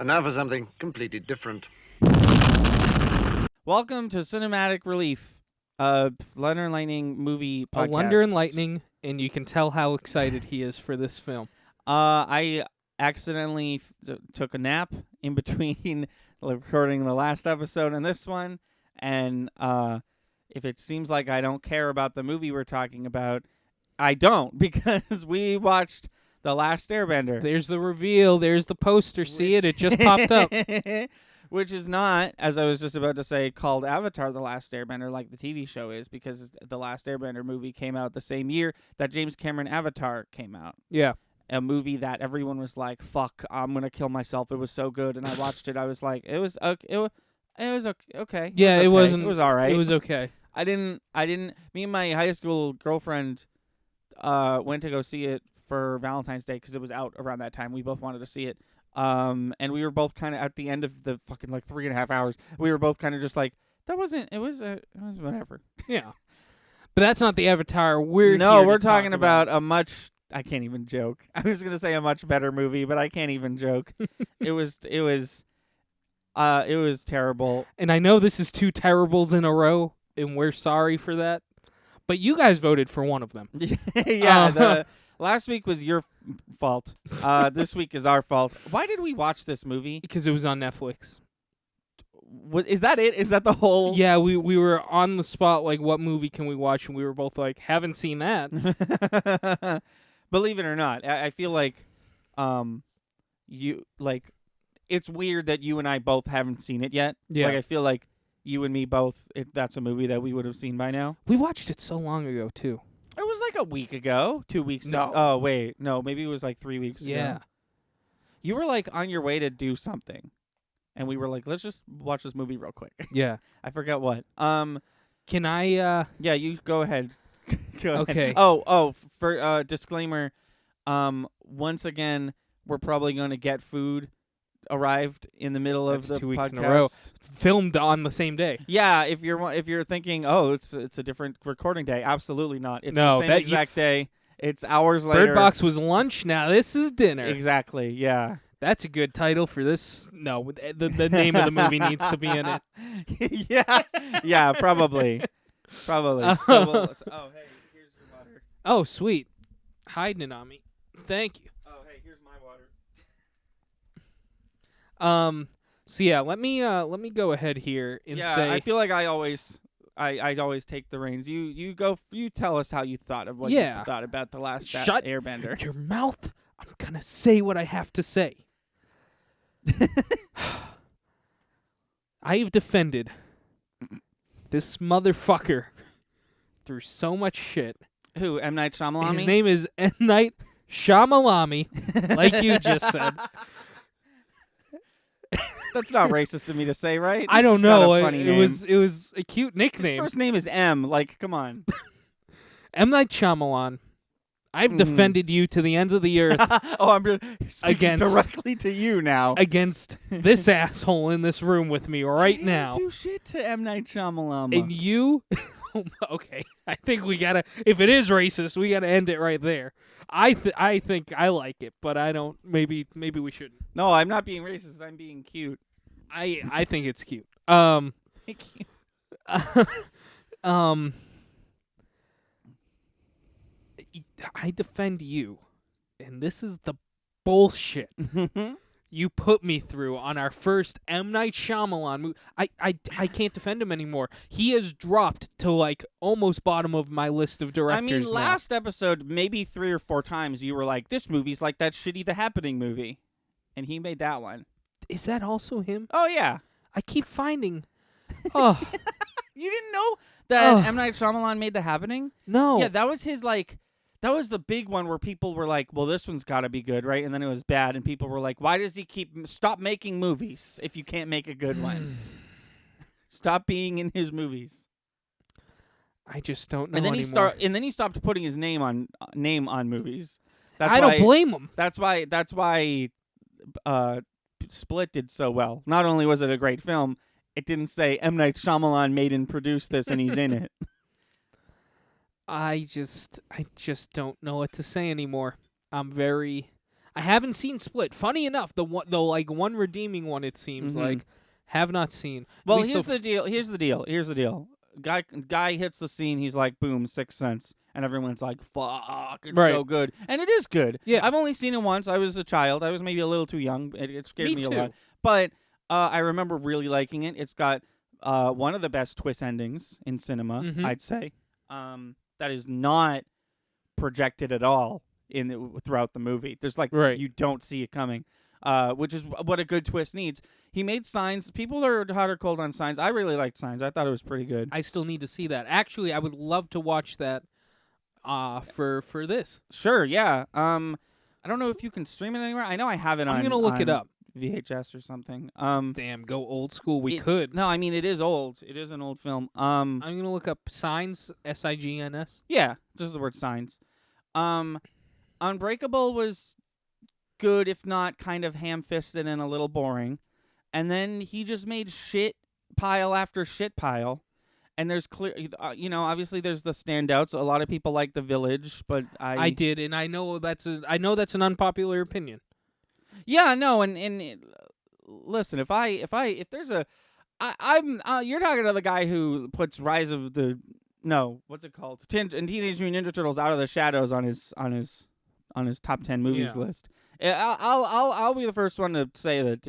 And now for something completely different. Welcome to Cinematic Relief, Thunder and Lightning movie podcast. Thunder and Lightning, and you can tell how excited he is for this film. I accidentally took a nap in between recording the last episode and this one, and if it seems like I don't care about the movie we're talking about, I don't, because we watched The Last Airbender. There's the reveal. There's the poster. See it? It just popped up. Which is not, as I was just about to say, called Avatar: The Last Airbender like the TV show is, because The Last Airbender movie came out the same year that James Cameron Avatar came out. Yeah. A movie that everyone was like, "Fuck, I'm gonna kill myself." It was so good, and I watched it. I was like, "It was okay." Okay. Yeah, it wasn't. It was all right. It was okay. I didn't. Me and my high school girlfriend went to go see it for Valentine's Day because it was out around that time. We both wanted to see it. And we were both kind of at the end of the fucking 3.5 hours. We were both kind of just like, that wasn't. It was whatever. Yeah. But that's not the Avatar we're talking about a much. I can't even joke. I was gonna say a much better movie, but I can't even joke. It was terrible. And I know this is two terribles in a row, and we're sorry for that. But you guys voted for one of them. Yeah. Last week was your fault. This week is our fault. Why did we watch this movie? Because it was on Netflix. Is that it? Is that the whole? Yeah, we were on the spot, like, what movie can we watch? And we were both like, haven't seen that. Believe it or not, I feel like, it's weird that you and I both haven't seen it yet. Yeah. Like, I feel like you and me both, that's a movie that we would have seen by now. We watched it so long ago, too. It was like a week ago, 2 weeks No. ago. Oh, wait. No, maybe it was like 3 weeks ago. Yeah. You were like on your way to do something. And we were like, let's just watch this movie real quick. Yeah. I forgot what. Can I, Yeah, you go ahead. Go Okay. ahead. Oh, for disclaimer, once again, we're probably going to get food arrived in the middle That's of the 2 weeks podcast. in a row. Filmed on the same day. Yeah, if you're thinking, oh, it's a different recording day, absolutely not. It's No, the same exact day. It's hours later. Bird Box was lunch. Now this is dinner. Exactly. Yeah. That's a good title for this. No, the name of the movie needs to be in it. Yeah, probably. So oh, hey, here's your water. Oh, sweet. Hiding it on me. Thank you. Oh, hey, here's my water. So yeah, let me go ahead here and say. I feel like I always take the reins. You go. You tell us how you thought of what you thought about The Last Shut Airbender. your mouth. I'm gonna say what I have to say. I have defended this motherfucker through so much shit. Who? M. Night Shyamalan? His name is M. Night Shyamalan, like you just said. That's not racist to me to say, right? I don't He's got know. a funny name. It was a cute nickname. His first name is M. Like, come on. M. Night Shyamalan. I've defended you to the ends of the earth. Oh, I'm speaking directly to you now. Against this asshole in this room with me right now. I didn't do shit to M. Night Shyamalan. And you... Okay, I think we gotta... If it is racist, we gotta end it right there. I think I like it, but I don't... Maybe we shouldn't. No, I'm not being racist. I'm being cute. I think it's cute. Thank you. I defend you, and this is the bullshit you put me through on our first M. Night Shyamalan movie. I can't defend him anymore. He has dropped to like almost bottom of my list of directors. I mean, now. last episode, maybe 3 or 4 times, you were like, "This movie's like that shitty The Happening movie," and he made that one. Is that also him? Oh yeah. I keep finding. Oh, you didn't know that M. Night Shyamalan made The Happening? No. Yeah, that was his That was the big one where people were like, well, this one's got to be good, right? And then it was bad, and people were like, why does he stop making movies if you can't make a good one? Stop being in his movies. I just don't know and then anymore. then he stopped putting his name on movies. I don't blame him. That's why Split did so well. Not only was it a great film, it didn't say M. Night Shyamalan made and produced this and he's in it. I just don't know what to say anymore. I'm very I haven't seen Split. Funny enough, the one redeeming one, it seems like, have not seen. Well, here's the deal. Here's the deal. Guy hits the scene. He's like, boom, Sixth Sense, and everyone's like, fuck, it's so good, and it is good. Yeah. I've only seen it once. I was a child. I was maybe a little too young. It scared me a too. lot, but I remember really liking it. It's got one of the best twist endings in cinema, I'd say. That is not projected at all throughout the movie. There's you don't see it coming, which is what a good twist needs. He made Signs. People are hot or cold on Signs. I really liked Signs. I thought it was pretty good. I still need to see that. Actually, I would love to watch that for this. Sure, yeah. I don't know if you can stream it anywhere. I know I have it on. I'm gonna look it up. VHS or something. Damn, go old school. We could. No, I mean it is old. It is an old film. I'm gonna look up Signs, Signs. Yeah, just the word Signs. Unbreakable was good, if not kind of ham-fisted and a little boring. And then he just made shit pile after shit pile. And there's clear, obviously there's the standouts. A lot of people like The Village, but I did, and I know that's an unpopular opinion. Yeah, no, and listen, if there's you're talking to the guy who puts Rise of the what's it called? Teenage Mutant Ninja Turtles Out of the Shadows on his top 10 movies list. I'll be the first one to say that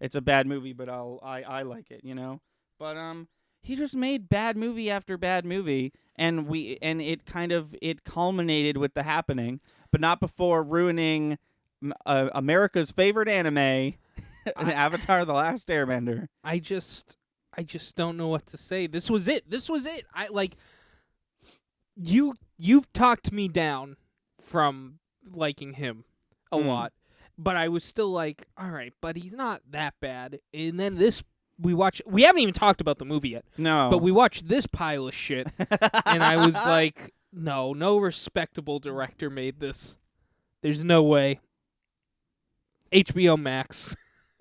it's a bad movie, but I like it, But he just made bad movie after bad movie, and it culminated with The Happening, but not before ruining America's favorite anime, Avatar: The Last Airbender. I just don't know what to say. This was it. You've talked me down from liking him a lot, but I was still like, all right, but he's not that bad. And then we haven't even talked about the movie yet. No. But we watched this pile of shit, and I was like, no respectable director made this. There's no way. HBO Max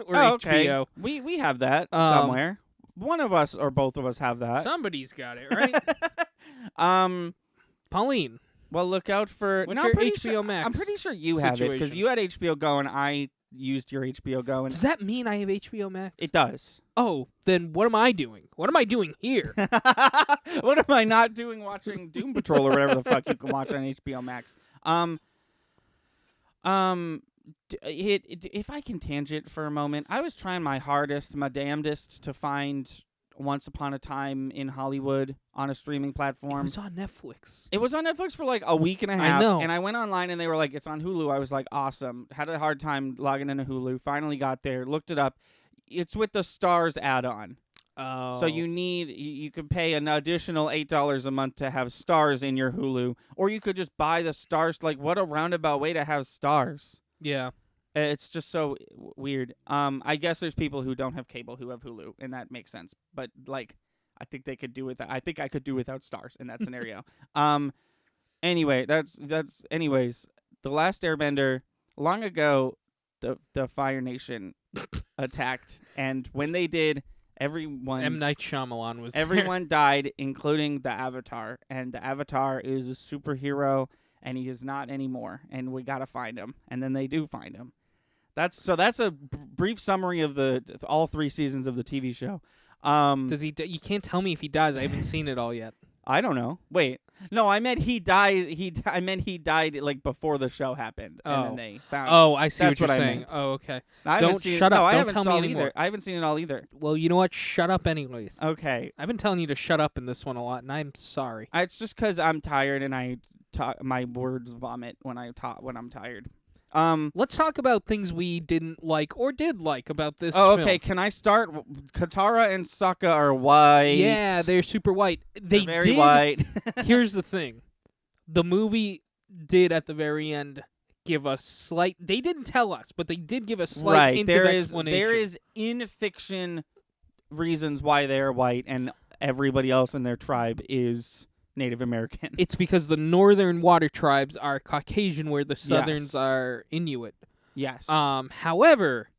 or okay. HBO. We have that somewhere. One of us or both of us have that. Somebody's got it, right? Pauline. Well, look out for what's your HBO Max. I'm pretty sure you have it because you had HBO Go and I used your HBO Go. And does that mean I have HBO Max? It does. Oh, then what am I doing? What am I doing here? What am I not doing watching Doom Patrol or whatever the fuck you can watch on HBO Max? If I can tangent for a moment, I was trying my hardest, my damnedest to find Once Upon a Time in Hollywood on a streaming platform. It was on Netflix. It was on Netflix for like a week and a half. I know. And I went online and they were like, it's on Hulu. I was like, awesome. Had a hard time logging into Hulu. Finally got there. Looked it up. It's with the Stars add-on. Oh. So you could pay an additional $8 a month to have Stars in your Hulu. Or you could just buy the Stars. Like, what a roundabout way to have Stars. Yeah. It's just so weird. I guess there's people who don't have cable who have Hulu, and that makes sense. But like, I think they could do without. I think I could do without Stars in that scenario. Anyway, anyways. The Last Airbender. Long ago, the Fire Nation attacked, and when they did, everyone. M. Night Shyamalan was. Everyone died, including the Avatar, and the Avatar is a superhero. And he is not anymore, and we gotta find him. And then they do find him. That's a brief summary of all 3 seasons of the TV show. Does he? You can't tell me if he dies. I haven't seen it all yet. I don't know. Wait, no, I meant he died. I meant he died like before the show happened, and then they found. Oh, I see That's what you're what I saying. meant. Oh, okay. Don't shut up. No, I don't haven't tell saw me it anymore. either. I haven't seen it all either. Well, you know what? Shut up, anyways. Okay. I've been telling you to shut up in this one a lot, and I'm sorry. It's just because I'm tired and my words vomit when I'm tired. Let's talk about things we didn't like or did like about this Oh, film. okay. Can I start? Katara and Sokka are white. Yeah, they're super white. They're very white. Here's the thing. The movie did at the very end give us slight. They didn't tell us, but they did give us slight hint of explanation. There is in fiction reasons why they're white and everybody else in their tribe is Native American. It's because the northern water tribes are Caucasian, where the southerns Yes. are Inuit. Yes. However,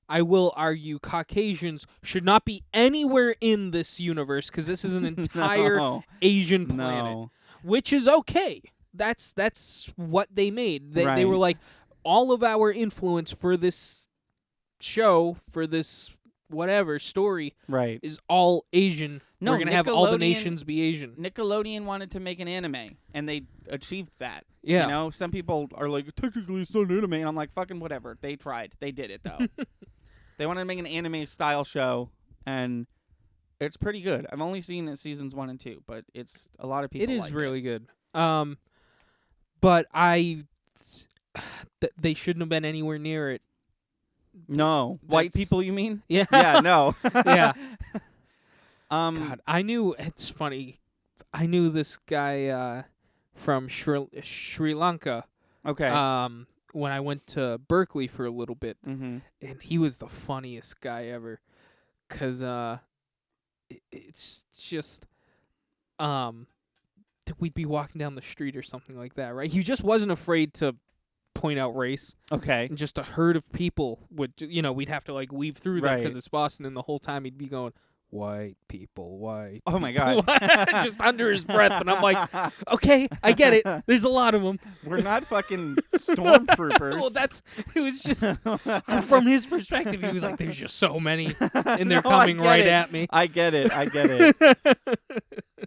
I will argue Caucasians should not be anywhere in this universe because this is an entire No. Asian planet, No. which is okay. That's what they made. They were like, all of our influence for this show, for this whatever story, Right. is all Asian. No, We're gonna have all the Nickelodeon- nations be Asian. Nickelodeon wanted to make an anime, and they achieved that. Yeah. You know, some people are like, technically it's not an anime, and I'm like, fucking whatever. They tried. They did it, though. They wanted to make an anime-style show, and it's pretty good. I've only seen it seasons 1 and 2, but it's a lot of people It is like really good. But they shouldn't have been anywhere near it. No. White That's- people, you mean? Yeah. Yeah, no. Yeah. Um, God, it's funny. I knew this guy from Sri Lanka. okay. When I went to Berkeley for a little bit, Mm-hmm. and he was the funniest guy ever. 'Cause it's just we'd be walking down the street or something like that, right? He just wasn't afraid to point out race. Okay. And just a herd of people would, we'd have to like weave through them Right. because it's Boston, and the whole time he'd be going, "White people, white." Oh, my people," God. just under his breath, and I'm like, "Okay, I get it. There's a lot of them." We're not fucking stormtroopers. Well, it was just from his perspective. He was like, "There's just so many, and they're No, I coming get right it. at me." I get it.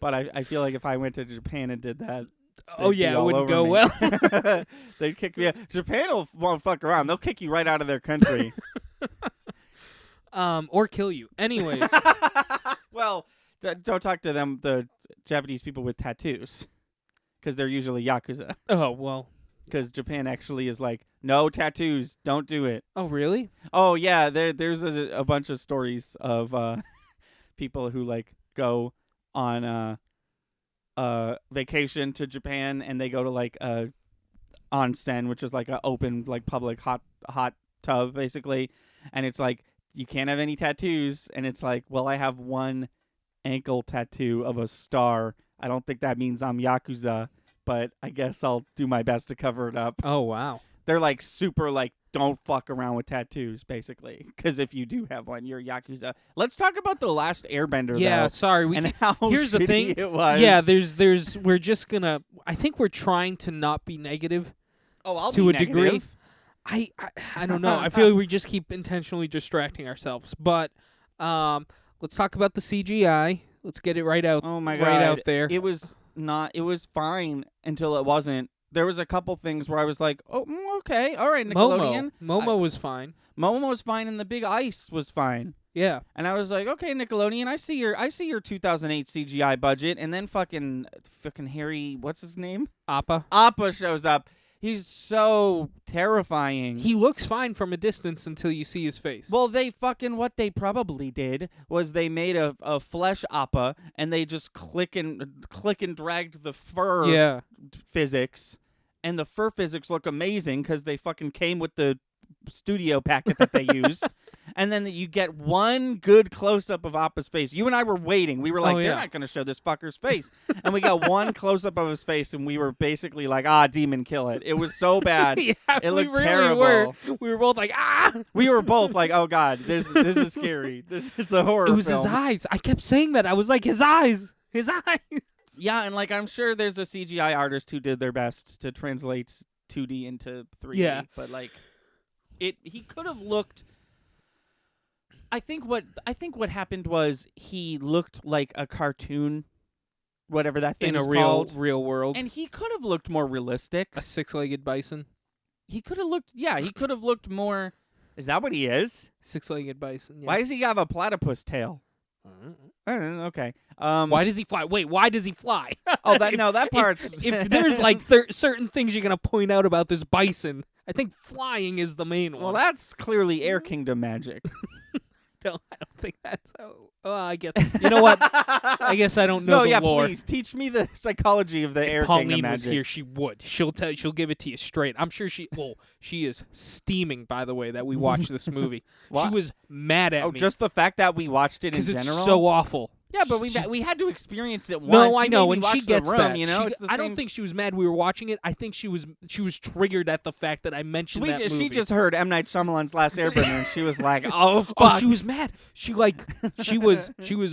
But I feel like if I went to Japan and did that, Oh they'd be yeah, it all wouldn't over go me. well. They'd kick me out. Japan won't fuck around. They'll kick you right out of their country. Or kill you. Anyways, Well, don't talk to them, the Japanese people with tattoos, because they're usually Yakuza. oh well. Because Japan actually is like, no tattoos, don't do it. Oh really? Oh, yeah, there's a bunch of stories of people who, like, go on vacation to Japan, and they go to, like, onsen, which is, like, a open, like, public hot tub, basically. And it's like, you can't have any tattoos. And it's like, well, I have one ankle tattoo of a star. I don't think that means I'm Yakuza, but I guess I'll do my best to cover it up. Oh wow. They're like super like, don't fuck around with tattoos, basically. Because if you do have one, you're Yakuza. Let's talk about the last Airbender, Yeah. though, Sorry. and how here's the shitty thing. it was. Yeah. We're just gonna. I think we're trying to not be negative. I'll to be a degree. negative. I don't know. I feel like we just keep intentionally distracting ourselves. But let's talk about the CGI. Let's get it right out. Oh my god, right out there. It was fine until it wasn't. There was a couple things where I was like, oh, okay, all right, Nickelodeon. Momo was fine. Momo was fine, and the Big Ice was fine. Yeah. And I was like, okay, Nickelodeon, I see your 2008 CGI budget, and then fucking Harry, what's his name? Appa. Appa shows up. He's so terrifying. He looks fine from a distance until you see his face. Well, what they probably did was they made a flesh Appa, and they just click and dragged the fur yeah. physics, and the fur physics look amazing because they fucking came with the studio packet that they used. And then you get one good close-up of Appa's face. You and I were waiting. We were like, they're not going to show this fucker's face. And we got one close-up of his face, and we were basically like, demon, kill it. It was so bad. Yeah, It looked we really terrible. were. We were both like, ah! We were both like, oh, God, this is scary. It's a horror It was film. his eyes. I kept saying that. I was like, his eyes. His eyes. Yeah, and like I'm sure there's a CGI artist who did their best to translate 2D into 3D. Yeah. But like he could have looked I think what happened was he looked like a cartoon, whatever that thing In a is real called. world. And he could have looked more realistic. A six-legged bison. He could have looked more. Is that what he is? Six-legged bison. Yeah. Why does he have a platypus tail? Okay. Why does he fly? Wait, why does he fly? Oh, that part's. If there's like certain things you're gonna point out about this bison, I think flying is the main one. Well, that's clearly Air Kingdom magic. No, I don't think that's so. Oh, I guess. You know what? I guess I don't know the lore. Please teach me the psychology of the Air Pauline Kingdom was magic. here, she would. She'll give it to you straight. I'm sure she. Well, she is steaming. By the way, that we watched this movie. What? She was mad at me. Just the fact that we watched it in because general. it's so awful. Yeah, but we had to experience it once. No, I You know, made me and watch she the gets room, that. You know, it's the I same. don't think she was mad we were watching it. I think she was triggered at the fact that I mentioned that movie. She just heard M. Night Shyamalan's Last Airbender, and she was like, "Oh, fuck." Oh, she was mad. She was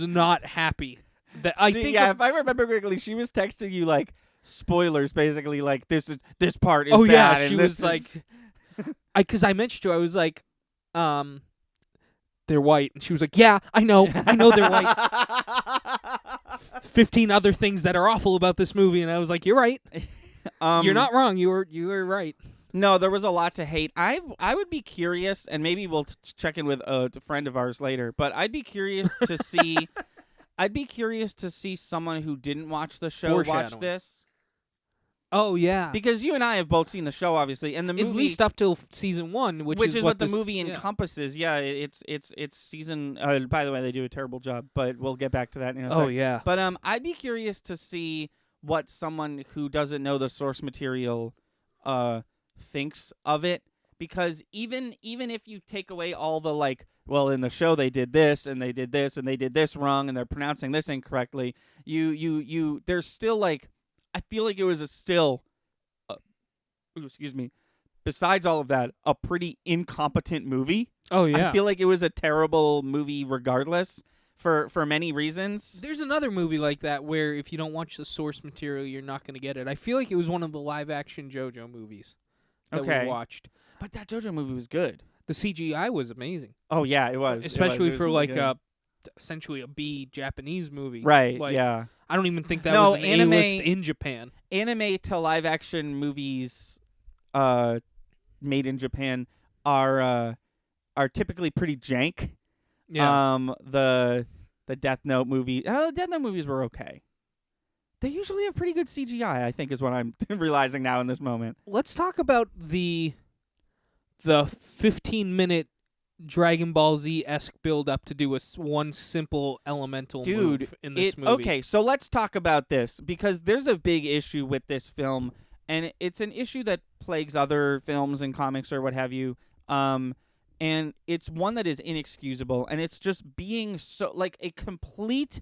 not happy. That I think. If I remember correctly, she was texting you like spoilers, basically like this part is Oh bad. yeah, and she this was like, because I mentioned to her, I was like, they're white, and she was like, yeah, I know they're white. 15 other things that are awful about this movie, and I was like, you're right. You're not wrong. You were right. No, there was a lot to hate. I would be curious, and maybe we'll check in with a friend of ours later. But I'd be curious to see. I'd be curious to see someone who didn't watch the show watch Foreshadowing. this, Oh yeah, because you and I have both seen the show, obviously, and the movie, at least up till season 1, which is what the this, movie encompasses. Yeah, it's season. By the way, they do a terrible job, but we'll get back to that in a second. Oh yeah, But I'd be curious to see what someone who doesn't know the source material thinks of it, because even if you take away all the like, well, in the show they did this and they did this and they did this wrong and they're pronouncing this incorrectly, you there's still like, I feel like it was excuse me, besides all of that, a pretty incompetent movie. oh yeah. I feel like it was a terrible movie regardless, for many reasons. There's another movie like that where if you don't watch the source material, you're not going to get it. I feel like it was one of the live-action JoJo movies that Okay. we watched. But that JoJo movie was good. The CGI was amazing, Oh yeah, it was. especially It was for really like good. essentially a B Japanese movie. Right, Like, yeah. I don't even think that No, was an anime- A-list in Japan. Anime to live action movies made in Japan are typically pretty jank. Yeah. The Death Note movie, Death Note movies were okay. They usually have pretty good CGI, I think, is what I'm realizing now in this moment. Let's talk about the 15-minute Dragon Ball Z-esque build-up to do one simple elemental move in this movie. Okay, so let's talk about this, because there's a big issue with this film, and it's an issue that plagues other films and comics or what have you. And it's one that is inexcusable, and it's just being so, like, a complete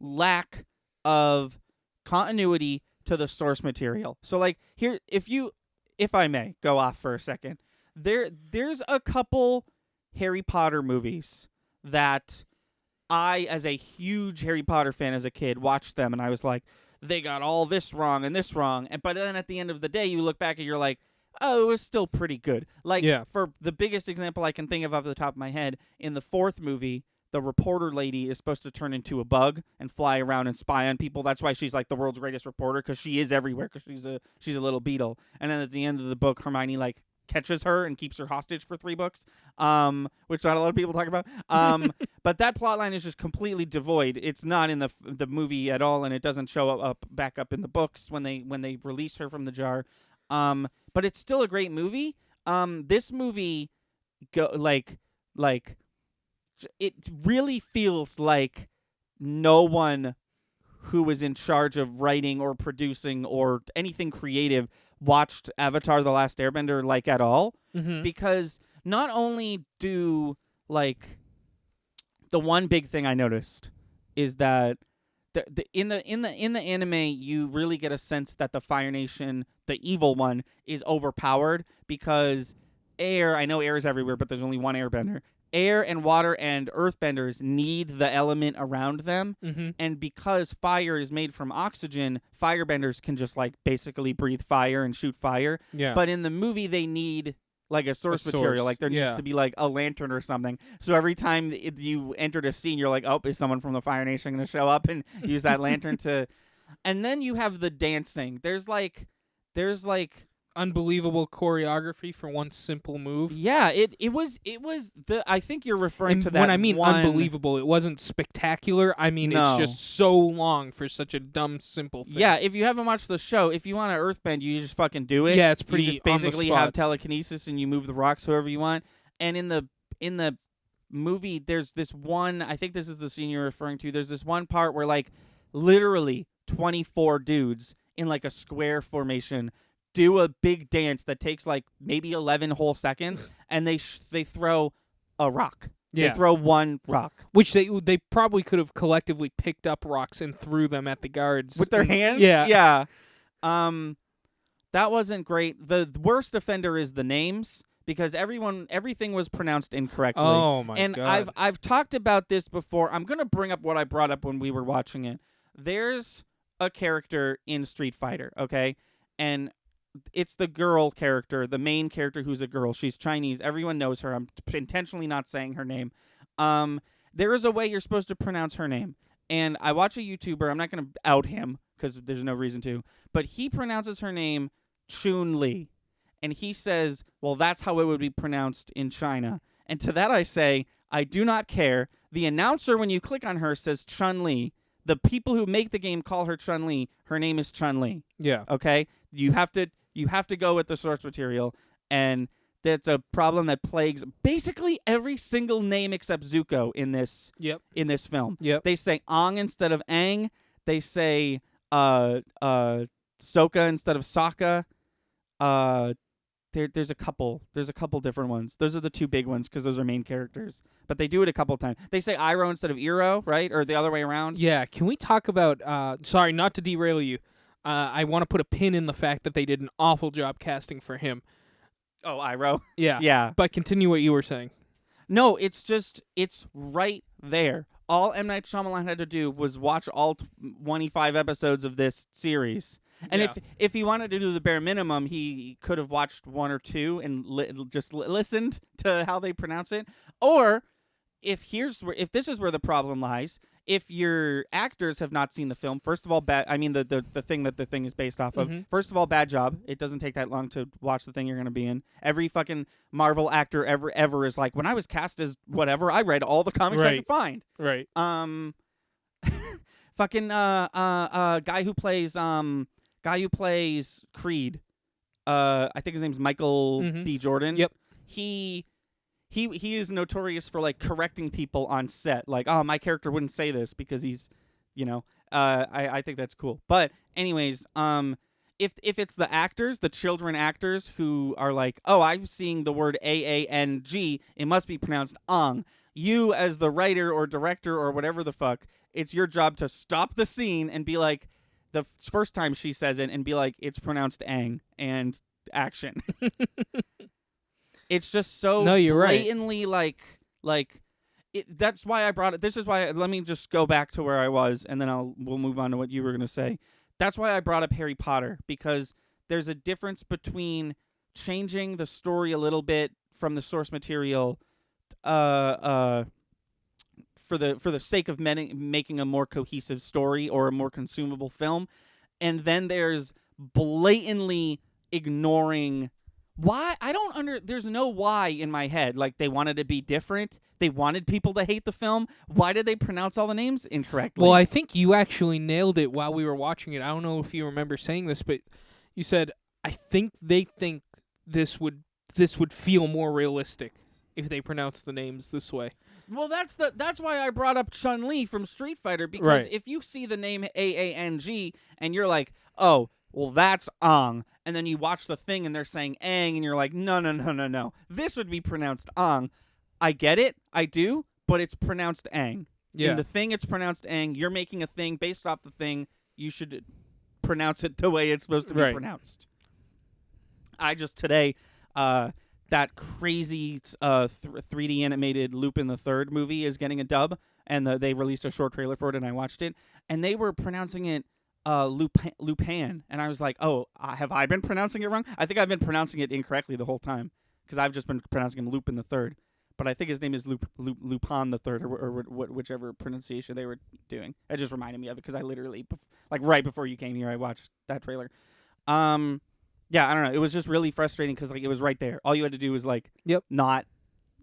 lack of continuity to the source material. So, like, here, if I may go off for a second, there's a couple Harry Potter movies that I, as a huge Harry Potter fan as a kid, watched them, and I was like, they got all this wrong and this wrong. But then at the end of the day, you look back and you're like, oh, it was still pretty good. Like, Yeah. for the biggest example I can think of off the top of my head, in the fourth movie, the reporter lady is supposed to turn into a bug and fly around and spy on people. That's why she's like the world's greatest reporter, because she is everywhere, because she's a little beetle. And then at the end of the book, Hermione like catches her and keeps her hostage for 3 books, which not a lot of people talk about. But that plot line is just completely devoid. It's not in the movie at all, and it doesn't show up back up in the books when they release her from the jar. But it's still a great movie. This movie it really feels like no one who was in charge of writing or producing or anything creative watched Avatar: The Last Airbender like at all, Mm-hmm. because not only do like the one big thing I noticed is that in the anime you really get a sense that the Fire Nation, the evil one, is overpowered, because I know air is everywhere, but there's only one airbender. Air and water and earthbenders need the element around them, Mm-hmm. and because fire is made from oxygen, firebenders can just like basically breathe fire and shoot fire. Yeah. But in the movie they need like a source source, material, like there needs yeah. to be like a lantern or something. So every time you entered a scene, you're like, oh, is someone from the Fire Nation going to show up and use that lantern to... And then you have the dancing. There's like Unbelievable choreography for one simple move. yeah, it was the, I think you're referring And to that when I mean one... unbelievable, it wasn't spectacular. I mean, No. it's just so long for such a dumb, simple thing. Yeah, if you haven't watched the show, if you want to earthbend, you just fucking do it. Yeah, it's pretty You just on the basically spot. have telekinesis and you move the rocks however you want. And in the movie, there's this one, I think this is the scene you're referring to, there's this one part where like literally 24 dudes in like a square formation do a big dance that takes like maybe 11 whole seconds, and they throw a rock. Yeah. They throw one rock. Which they probably could have collectively picked up rocks and threw them at the guards. With their And- hands? Yeah. Yeah. That wasn't great. The worst offender is the names, because everything was pronounced incorrectly. Oh, my and God. I've talked about this before. I'm going to bring up what I brought up when we were watching it. There's a character in Street Fighter, okay? And it's the girl character, the main character who's a girl. She's Chinese. Everyone knows her. I'm intentionally not saying her name. There is a way you're supposed to pronounce her name. And I watch a YouTuber. I'm not going to out him because there's no reason to. But he pronounces her name Chun-Li. And he says, well, that's how it would be pronounced in China. And to that I say, I do not care. The announcer, when you click on her, says Chun-Li. The people who make the game call her Chun-Li. Her name is Chun-Li. Yeah. Okay? You have to go with the source material, and that's a problem that plagues basically every single name except Zuko in this film. Yep. They say Ong instead of Aang. They say Sokka instead of Sokka. There's a couple different ones. Those are the two big ones because those are main characters. But they do it a couple times. They say Iroh instead of Iroh, right? Or the other way around. Yeah. Can we talk about? Sorry, not to derail you. I want to put a pin in the fact that they did an awful job casting for him. Oh, Iroh. Yeah. Yeah. But continue what you were saying. No, it's right there. All M. Night Shyamalan had to do was watch all 25 episodes of this series. And if he wanted to do the bare minimum, he could have watched one or two and listened to how they pronounce it. Or if this is where the problem lies, if your actors have not seen the film, first of all, the thing that the thing is based off of. Mm-hmm. First of all, bad job. It doesn't take that long to watch the thing you're going to be in. Every fucking Marvel actor ever is like, when I was cast as whatever, I read all the comics I could find. Right. Fucking guy who plays Creed. I think his name's Michael B. Jordan. Yep. He is notorious for like correcting people on set. Like, oh, my character wouldn't say this because he's, I think that's cool. But anyways, if it's the actors, the children actors who are like, oh, I'm seeing the word Aang, it must be pronounced Ang. You as the writer or director or whatever the fuck, it's your job to stop the scene and be like, the first time she says it and be like, it's pronounced Aang, and action. It's just so blatantly right. like it. That's why I brought it. This is why. Let me just go back to where I was, and then we'll move on to what you were gonna say. That's why I brought up Harry Potter, because there's a difference between changing the story a little bit from the source material, for the sake of making a more cohesive story or a more consumable film, and then there's blatantly ignoring. Why? There's no why in my head. Like, they wanted to be different. They wanted people to hate the film. Why did they pronounce all the names incorrectly? Well, I think you actually nailed it while we were watching it. I don't know if you remember saying this, but you said, I think they think this would feel more realistic if they pronounced the names this way. Well, that's why I brought up Chun-Li from Street Fighter, because Right. if you see the name Aang and you're like, oh, well, that's Ang, and then you watch the thing and they're saying Aang, and you're like, no. This would be pronounced Ang. I get it. I do. But it's pronounced Aang. Yeah. In the thing, it's pronounced Aang. You're making a thing based off the thing. You should pronounce it the way it's supposed to be pronounced. I just today, that crazy 3D animated Lupin the Third movie is getting a dub, and they released a short trailer for it, and I watched it, and they were pronouncing it Lupin, and I was like, oh, have I been pronouncing it wrong? I think I've been pronouncing it incorrectly the whole time, because I've just been pronouncing him Lupin the Third, but I think his name is Lupin the Third, or whichever pronunciation they were doing. It just reminded me of it, because I literally, like right before you came here, I watched that trailer. Yeah, I don't know. It was just really frustrating because like it was right there. All you had to do was like not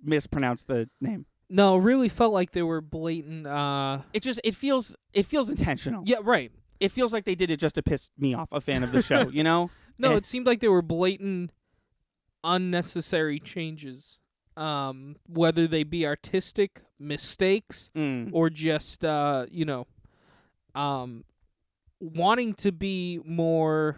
mispronounce the name. No, it really felt like they were blatant. It feels intentional. Yeah, right. It feels like they did it just to piss me off, a fan of the show. You know? No, it seemed like they were blatant, unnecessary changes. Whether they be artistic mistakes or just wanting to be more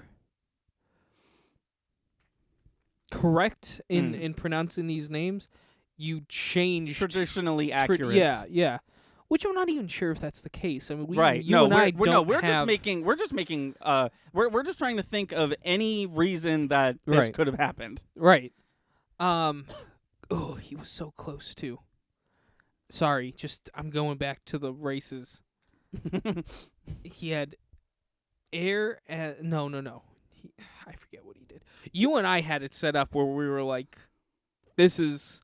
correct in pronouncing these names, you change traditionally accurate. Yeah. Which I'm not even sure if that's the case. I mean, we're just trying to think of any reason that this could have happened. Right. Oh, he was so close too. Sorry, I'm going back to the races. He had air. No. I forget what he did. You and I had it set up where we were like, this is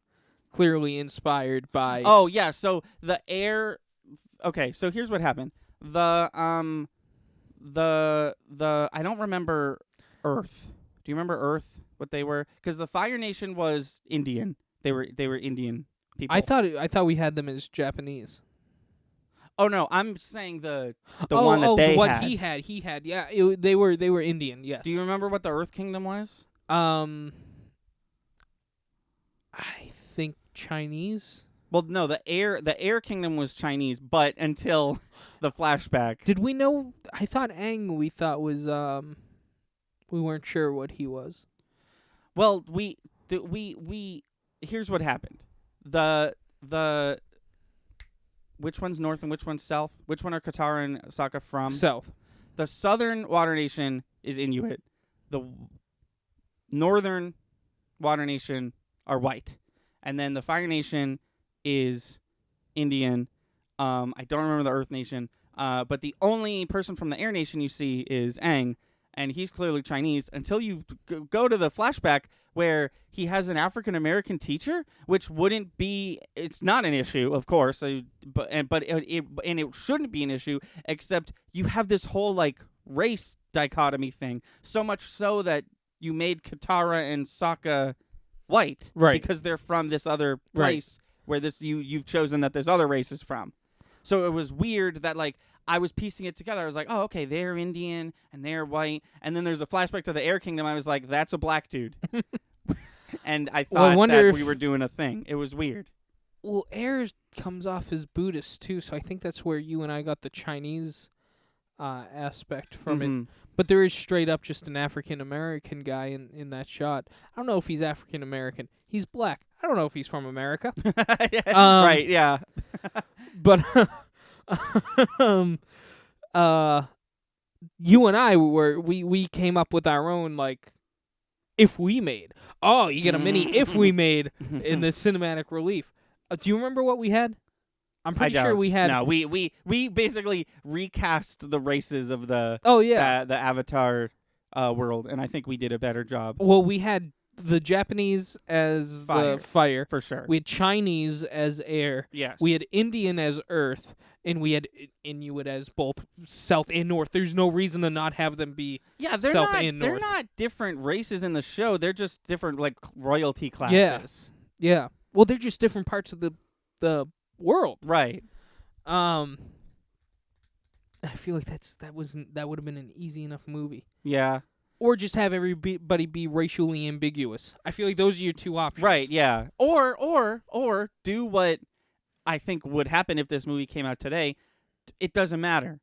clearly inspired by. Oh yeah, so the air. Okay, so here's what happened. The I don't remember Earth. Do you remember Earth? What they were? Because the Fire Nation was Indian. They were Indian people. I thought we had them as Japanese. Oh no, I'm saying the one that they the one had. he had. Yeah, they were Indian. Yes. Do you remember what the Earth Kingdom was? I think Chinese. Well, no, the Air Kingdom was Chinese, but until the flashback. Did we know? I thought Aang. We thought was we weren't sure what he was. Well, we here's what happened. The which one's north and which one's south? Which one are Katara and Sokka from? South. The southern water nation is Inuit. The northern water nation are white. And then the Fire Nation is Indian. I don't remember the Earth Nation. But the only person from the Air Nation you see is Aang, and he's clearly Chinese until you go to the flashback where he has an African American teacher, which wouldn't be. It's not an issue, of course, but it shouldn't be an issue. Except you have this whole like race dichotomy thing, so much so that you made Katara and Sokka white, right? Because they're from this other place where you've chosen that there's other races from. So it was weird that like I was piecing it together. I was like, oh, okay, they're Indian and they're white. And then there's a flashback to the Air Kingdom. I was like, that's a black dude. And I thought that we were doing a thing. It was weird. Well, Air comes off as Buddhist too, so I think that's where you and I got the Chinese aspect from it. But there is straight up just an African American guy in that shot. I don't know if he's African American. He's black. I don't know if he's from America. Right, yeah. But you and I we came up with our own like if we made. Oh, you get a mini if we made in the cinematic relief. Do you remember what we had? I'm pretty sure we had. No, we basically recast the races of the the Avatar world, and I think we did a better job. Well, we had the Japanese as the fire. For sure. We had Chinese as air. Yes. We had Indian as earth, and we had Inuit as both south and north. There's no reason to not have them be south and north. They're not different races in the show. They're just different like royalty classes. Yeah. Well, they're just different parts of the world. Right. I feel like that would have been an easy enough movie. Yeah. Or just have everybody be racially ambiguous. I feel like those are your two options. Right, yeah. Or do what I think would happen if this movie came out today. It doesn't matter.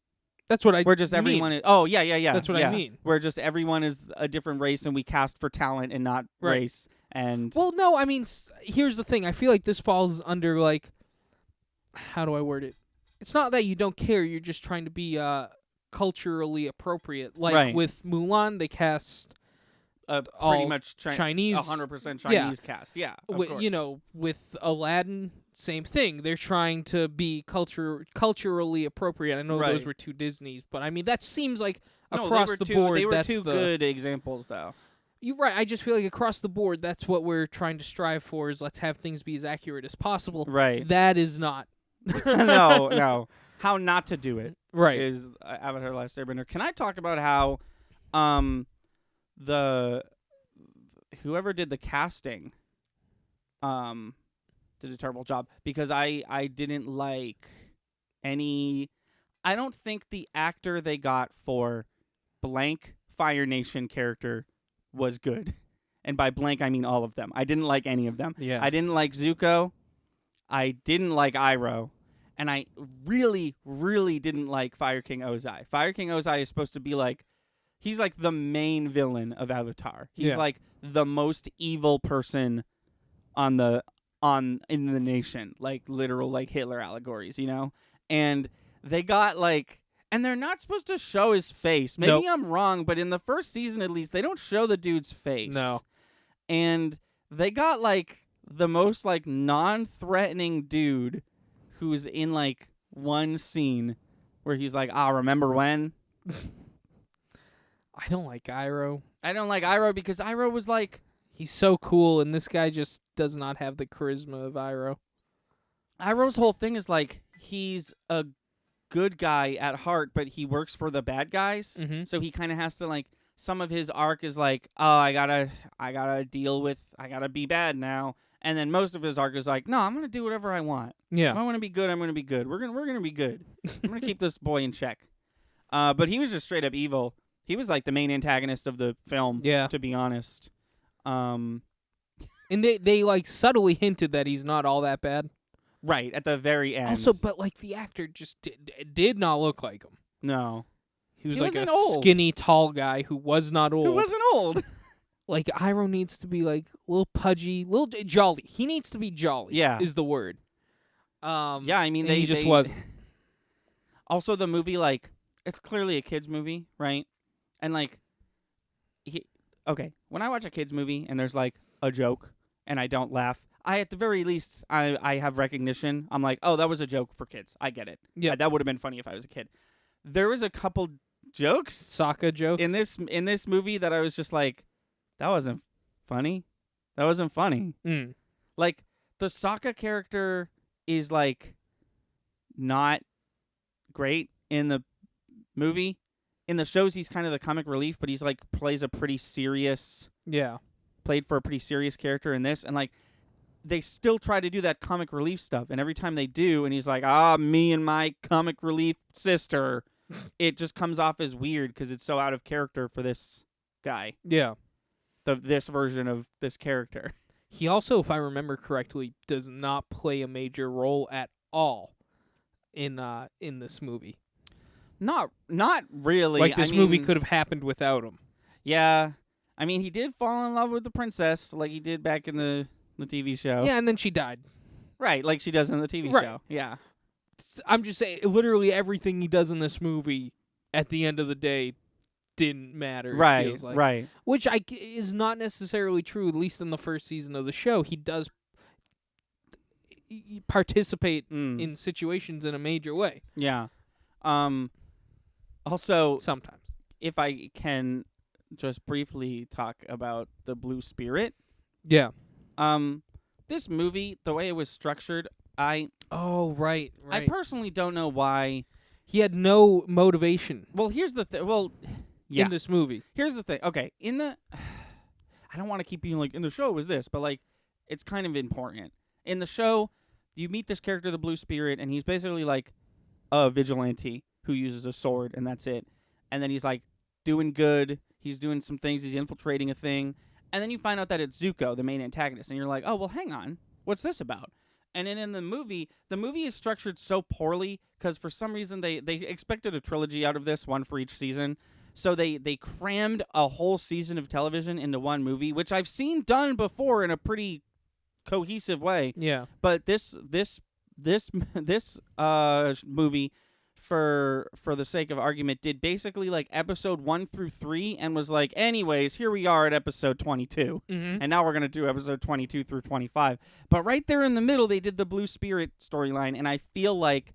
That's what I We're just mean. everyone is, oh, yeah. That's what I mean. Where just everyone is a different race and we cast for talent and not race. And well, no, I mean, here's the thing. I feel like this falls under like, how do I word it? It's not that you don't care. You're just trying to be culturally appropriate. Like with Mulan, they cast pretty much Chinese, 100% Chinese cast. Yeah, of course. You know, with Aladdin, same thing. They're trying to be culturally appropriate. I know those were two Disneys, but I mean that seems like across the board. They were two good examples, though. You're right. I just feel like across the board, that's what we're trying to strive for. Is let's have things be as accurate as possible. Right. That is not. No. How not to do it is Avatar: The Last Airbender. Can I talk about how whoever did the casting did a terrible job, because I didn't like any. I don't think the actor they got for blank Fire Nation character was good. And by blank, I mean all of them. I didn't like any of them. Yeah. I didn't like Zuko. I didn't like Iroh. And I really, really didn't like Fire King Ozai. Fire King Ozai is supposed to be like, he's like the main villain of Avatar. He's like the most evil person in the nation, like literal like Hitler allegories, you know? And they got like, and they're not supposed to show his face. Maybe I'm wrong, but in the first season at least, they don't show the dude's face. No. And they got like the most like non-threatening dude who's in like one scene where he's like, remember when? I don't like Iroh. I don't like Iroh because Iroh was like, He's so cool, and this guy just does not have the charisma of Iroh. Iroh's whole thing is like he's a good guy at heart, but he works for the bad guys. Mhm. So he kind of has to like some of his arc is like, oh, I gotta I gotta be bad now. And then most of his arc is like, no, I'm gonna do whatever I want. If Yeah. I want to be good, I'm gonna be good. We're gonna be good. I'm gonna keep this boy in check. But he was just straight up evil. He was like the main antagonist of the film. Yeah. To be honest. And they like subtly hinted that he's not all that bad. Right at the very end. Also, but like the actor just did not look like him. No. He was He like wasn't a old. skinny, tall guy who was not old. Who wasn't old? Like Iroh needs to be like a little pudgy, little jolly. He needs to be jolly. Yeah. Is the word. Yeah, I mean and he just wasn't. Also, the movie, like, it's clearly a kids movie, right? And like, when I watch a kids movie and there's like a joke and I don't laugh, I at the very least I have recognition. I'm like, oh, that was a joke for kids. I get it. Yeah. That would have been funny if I was a kid. There was a couple jokes Sokka jokes in this movie that I was just like, that wasn't funny. That wasn't funny. Mm. Like the Sokka character is like not great in the movie. In the shows, he's kind of the comic relief, but he's like played for a pretty serious character in this, and like they still try to do that comic relief stuff, and every time they do, and he's like, me and my comic relief sister, it just comes off as weird because it's so out of character for this guy. Yeah. This version of this character. He also, if I remember correctly, does not play a major role at all in this movie. Not really. Like this I movie mean, could have happened without him. Yeah. I mean, he did fall in love with the princess like he did back in the TV show. Yeah, and then she died. Right, like she does in the TV Right. show. Yeah. I'm just saying, literally everything he does in this movie, at the end of the day, didn't matter. It Right, feels like. right. Which is not necessarily true, at least in the first season of the show. He does participate in situations in a major way. Yeah. Also, Sometimes. if I can just briefly talk about the Blue Spirit. Yeah. This movie, the way it was structured, Oh, right. I personally don't know why. He had no motivation Well, here's the thing. Well, yeah. in this movie. Here's the thing. Okay, I don't want to keep being like, in the show was this, but like, it's kind of important. In the show, you meet this character, the Blue Spirit, and he's basically like a vigilante who uses a sword, and that's it. And then he's like doing good. He's doing some things. He's infiltrating a thing. And then you find out that it's Zuko, the main antagonist. And you're like, oh, well, hang on. What's this about? And then in the movie is structured so poorly because for some reason they expected a trilogy out of this, one for each season. So they crammed a whole season of television into one movie, which I've seen done before in a pretty cohesive way. Yeah. But this movie, for the sake of argument, did basically like episode 1 through 3 and was like, anyways, here we are at episode 22. Mm-hmm. And now we're going to do episode 22 through 25. But right there in the middle, they did the Blue Spirit storyline. And I feel like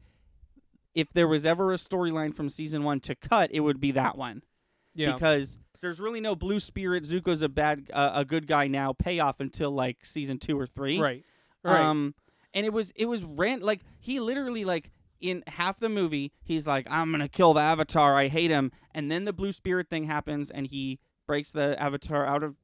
if there was ever a storyline from season 1 to cut, it would be that one. Yeah. Because there's really no Blue Spirit, Zuko's a good guy now payoff until like season 2 or 3. Right. Right. And it was like he literally like in half the movie he's like, I'm gonna kill the Avatar, I hate him, and then the Blue Spirit thing happens and he breaks the Avatar out of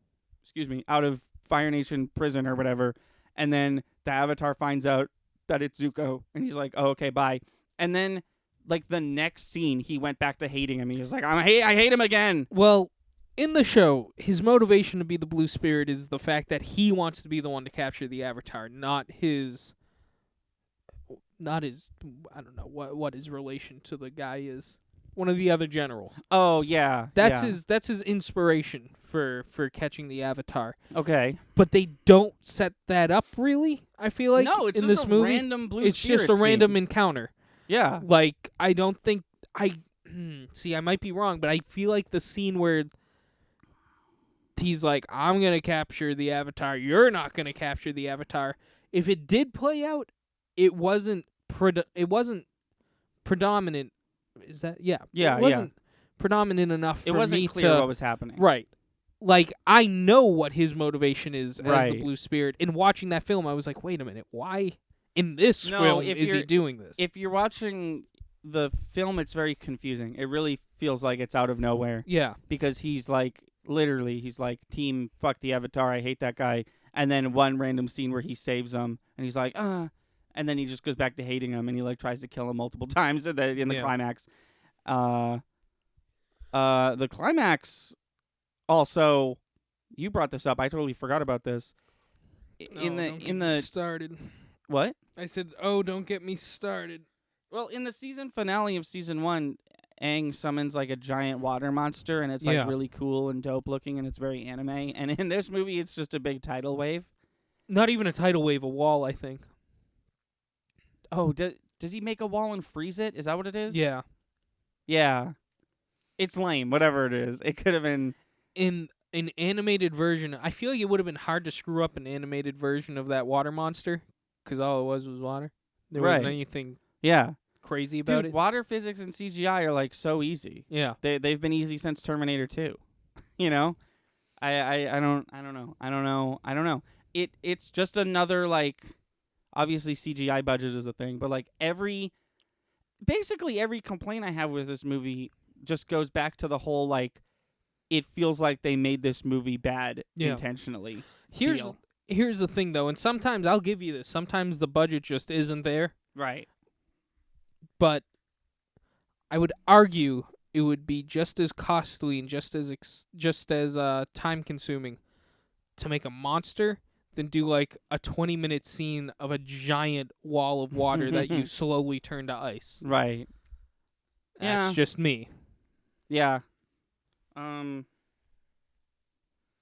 Fire Nation prison or whatever, and then the Avatar finds out that it's Zuko and he's like, oh, okay, bye. And then like the next scene he went back to hating him. He was like, I hate him again. Well, in the show, his motivation to be the Blue Spirit is the fact that he wants to be the one to capture the Avatar, not his I don't know what his relation to the guy is. One of the other generals. Oh yeah. That's yeah. his inspiration for catching the Avatar. Okay. But they don't set that up really, I feel like. No, it's in just this a movie. random Blue It's Spirit just a random scene. encounter. Yeah. Like, I don't think see, I might be wrong, but I feel like the scene where he's like, I'm going to capture the Avatar, you're not going to capture the Avatar. If it did play out, it wasn't predominant. Is that? Yeah. Yeah, It wasn't predominant enough for It wasn't me clear to what was happening. right. Like I know what his motivation is as the Right. Blue Spirit. In watching that film, I was like, wait a minute, why in this No, film if is he you're- doing this? If you're watching the film, it's very confusing. It really feels like it's out of nowhere yeah, because he's like, literally, he's like, team, fuck the Avatar, I hate that guy. And then one random scene where he saves him, and he's like, and then he just goes back to hating him, and he like tries to kill him multiple times in the Yeah. climax. The climax also, you brought this up. I totally forgot about this. don't get me started. What? I said, oh, don't get me started. Well, in the season finale of season 1, Aang summons like a giant water monster, and it's like Yeah. really cool and dope looking, and it's very anime. And in this movie, it's just a big tidal wave. Not even a tidal wave, a wall, I think. Oh, does he make a wall and freeze it? Is that what it is? Yeah. Yeah. It's lame, whatever it is. It could have been. In an animated version, I feel like it would have been hard to screw up an animated version of that water monster, because all it was water. There wasn't Right. anything Yeah. crazy about Dude, it. water physics and CGI are like so easy. Yeah. They've been easy since Terminator 2. You know? I don't know. It's just another like, obviously CGI budget is a thing, but like basically every complaint I have with this movie just goes back to the whole like, it feels like they made this movie bad intentionally. Here's deal. here's the thing though, and sometimes I'll give you this. Sometimes the budget just isn't there, Right. but I would argue it would be just as costly and just as time consuming to make a monster than do like a 20-minute scene of a giant wall of water that you slowly turn to ice. Right. That's Yeah. just me. Yeah.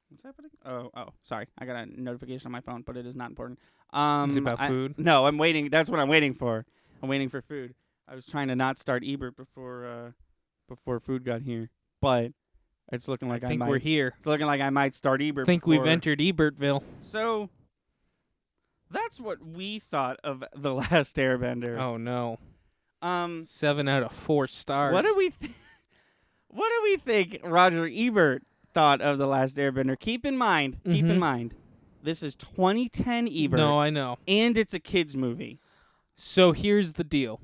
What's happening? Oh, sorry. I got a notification on my phone, but it is not important. Is it about food? No, I'm waiting. That's what I'm waiting for. I'm waiting for food. I was trying to not start Ebert before food got here, but it's looking like I think might. we're here. It's looking like I might start Ebert. I think we've before- entered Ebertville. So that's what we thought of The Last Airbender. Oh no. 7 7 out of 4 stars. What do we think Roger Ebert thought of The Last Airbender? Keep in mind, this is 2010 Ebert. No, I know. And it's a kids movie. So here's the deal.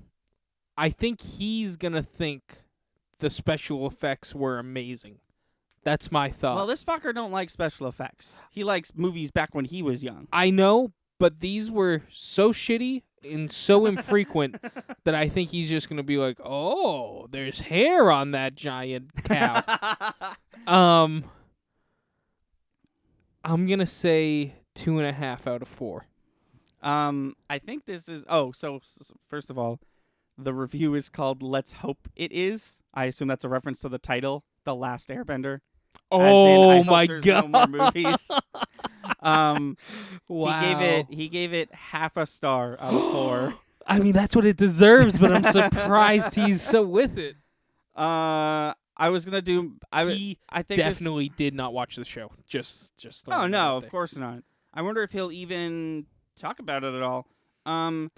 I think he's going to think the special effects were amazing. That's my thought. Well, this fucker don't like special effects. He likes movies back when he was young. I know, but these were so shitty and so infrequent that I think he's just going to be like, "Oh, there's hair on that giant cow." I'm going to say 2.5 out of 4. I think this is. So first of all, the review is called "Let's Hope It Is." I assume that's a reference to the title, "The Last Airbender." Oh I my hope there's god! No more movies. Wow. He gave it half a star out of 4. I mean, that's what it deserves, but I'm surprised he's so with it. I was gonna do. I think Definitely did not watch the show. Just. Oh no, of course not. I wonder if he'll even talk about it at all.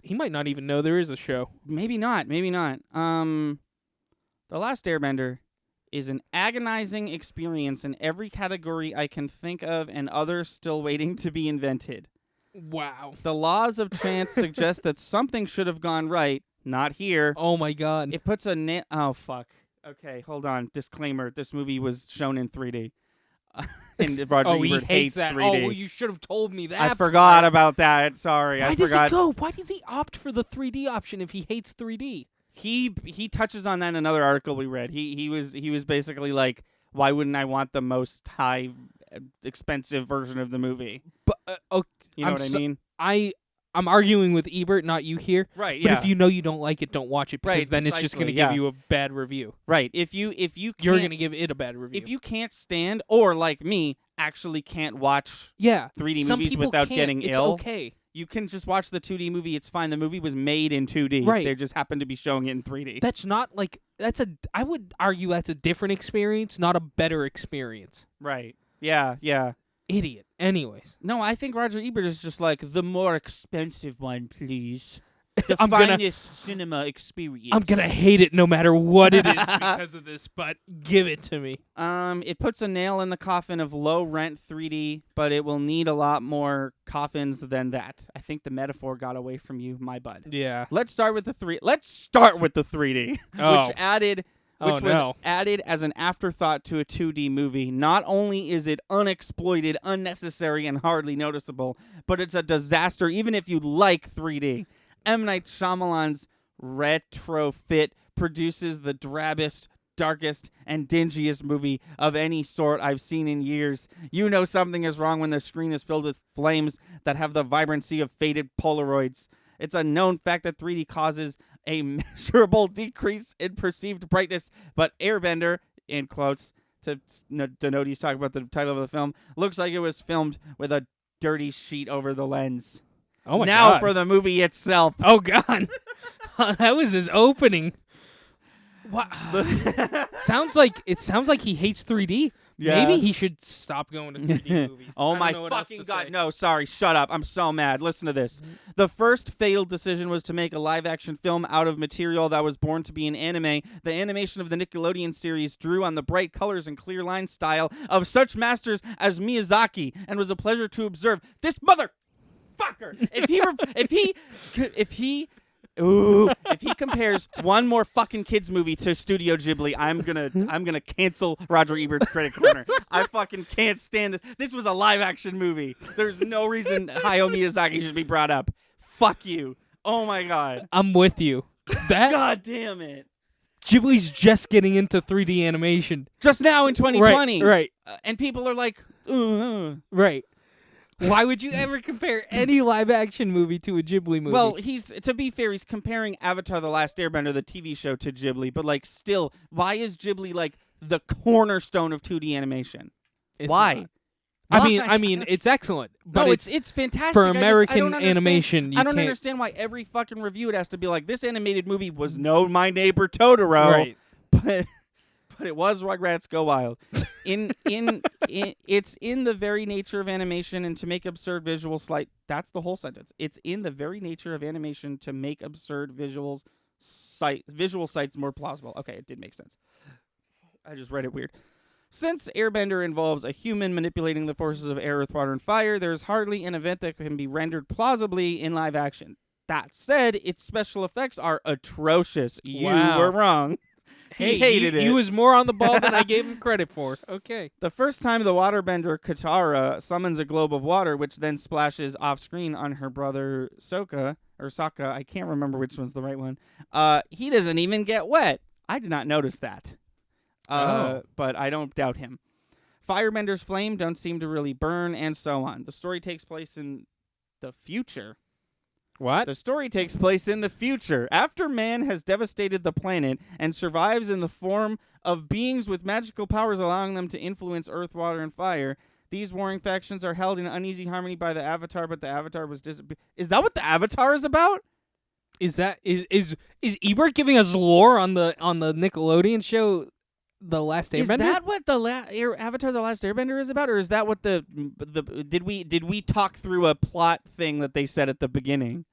He might not even know there is a show. Maybe not. The Last Airbender is an agonizing experience in every category I can think of and others still waiting to be invented. Wow. The laws of chance suggest that something should have gone right. Not here. Oh my god. It puts a oh fuck. Okay, hold on. Disclaimer: this movie was shown in 3D. And Roger he Ebert hates that. 3D. Oh, well, you should have told me that. I forgot about that. Sorry, Why I does forgot. he go? Why does he opt for the 3D option if he hates 3D? He touches on that in another article we read. He was basically like, why wouldn't I want the most high expensive version of the movie? But You know what I mean? I'm arguing with Ebert, not you here. Right. But Yeah. if you know you don't like it, don't watch it because Right, then it's just going to precisely, give you a bad review. Right. If you You're can't, going to give it a bad review. if you can't stand, or like me, actually can't watch 3D some movies people without can't. getting it's ill, okay. you can just watch the 2D movie. It's fine. The movie was made in 2D. Right. They just happened to be showing it in 3D. That's not like I would argue that's a different experience, not a better experience. Right. Yeah. Yeah. Idiot. Anyways. No, I think Roger Ebert is just like, the more expensive one, please. The I'm gonna- finest cinema experience. I'm gonna hate it no matter what it is because of this, but give it to me. It puts a nail in the coffin of low rent 3D, but it will need a lot more coffins than that. I think the metaphor got away from you, my bud. Yeah. Let's start with the 3D, Oh. which added Oh, was no. added as an afterthought to a 2D movie. Not only is it unexploited, unnecessary, and hardly noticeable, but it's a disaster even if you like 3D. M. Night Shyamalan's retrofit produces the drabbest, darkest, and dingiest movie of any sort I've seen in years. You know something is wrong when the screen is filled with flames that have the vibrancy of faded Polaroids. It's a known fact that 3D causes a measurable decrease in perceived brightness, but Airbender, in quotes, to denote he's talking about the title of the film, looks like it was filmed with a dirty sheet over the lens. Oh my Now god. for the movie itself. Oh god. That was his opening. What? sounds like he hates 3D. Yeah. Maybe he should stop going to 3D movies. Oh I my don't know what else fucking to god. say. No, sorry. Shut up. I'm so mad. Listen to this. The first fatal decision was to make a live-action film out of material that was born to be an anime. The animation of the Nickelodeon series drew on the bright colors and clear line style of such masters as Miyazaki and was a pleasure to observe. This motherfucker. If he compares one more fucking kids movie to Studio Ghibli, I'm gonna cancel Roger Ebert's Critic Corner. I fucking can't stand this. This was a live action movie. There's no reason Hayao Miyazaki should be brought up. Fuck you. Oh my god. I'm with you. That God damn it. Ghibli's just getting into 3D animation. Just now in 2020. Right. And people are like, Right. Why would you ever compare any live action movie to a Ghibli movie? Well, to be fair, he's comparing Avatar: The Last Airbender, the TV show, to Ghibli, but like still, why is Ghibli like the cornerstone of 2D animation? It's Why? not. Why? I mean, it's excellent, but No, it's fantastic. for I American don't understand- animation. You I don't can't, understand why every fucking review it has to be like, this animated movie was no My Neighbor Totoro, Right. but it was Rugrats Go Wild. It's in the very nature of animation and to make absurd visuals that's the whole sentence. It's in the very nature of animation to make absurd visual sights more plausible. Okay, it did make sense. I just read it weird. Since Airbender involves a human manipulating the forces of air, earth, water, and fire, there's hardly an event that can be rendered plausibly in live action. That said, its special effects are atrocious. You Wow. were wrong. Hey, He hated it. He was more on the ball than I gave him credit for. Okay. The first time the waterbender Katara summons a globe of water, which then splashes off screen on her brother Sokka, I can't remember which one's the right one. He doesn't even get wet. I did not notice that. But I don't doubt him. Firebender's flame don't seem to really burn, and so on. The story takes place in the future. What? The story takes place in the future, after man has devastated the planet and survives in the form of beings with magical powers allowing them to influence earth, water, and fire. These warring factions are held in uneasy harmony by the Avatar, but the Avatar was Is that what the Avatar is about? Is Ebert giving us lore on the Nickelodeon show The Last Airbender? Is that what the Avatar: The Last Airbender is about, or is that what did we talk through a plot thing that they said at the beginning?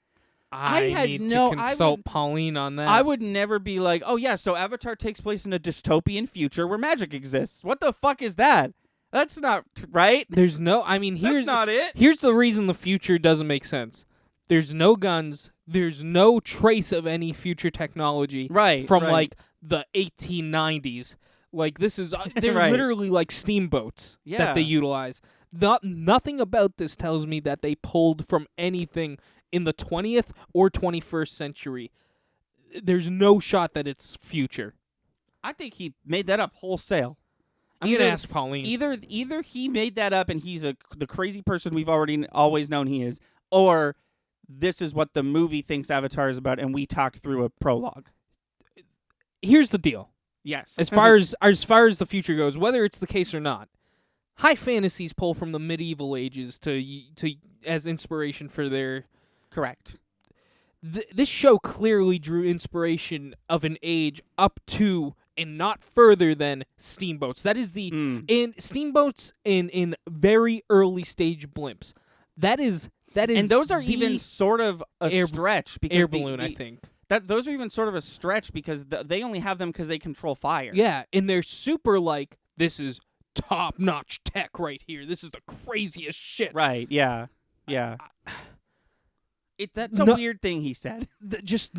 I had need no- to I consult would- Pauline on that. I would never be like, oh yeah, so Avatar takes place in a dystopian future where magic exists. What the fuck is that? That's not right. There's no. I mean, That's not it. here's the reason the future doesn't make sense. There's no guns. There's no trace of any future technology Right. from right. like the 1890s. Like this is they're Right. literally like steamboats that they Yeah. utilize. Nothing about this tells me that they pulled from anything in the 20th or 21st century. There's no shot that it's future. I think he made that up wholesale. I'm Either- gonna ask Pauline. Either he made that up and he's the crazy person we've always known he is, or this is what the movie thinks Avatar is about, and we talked through a prologue. Here's the deal. Yes. As far as the future goes, whether it's the case or not, high fantasies pull from the medieval ages to as inspiration for their. Correct. This show clearly drew inspiration of an age up to and not further than steamboats. That is in steamboats in very early stage blimps. That is That is and those are the even sort of a stretch because air balloon, I think. Those are even sort of a stretch because they only have them because they control fire. Yeah, and they're super like, this is top-notch tech right here. This is the craziest shit. Right. Yeah. Yeah. That's a No- weird thing he said. Just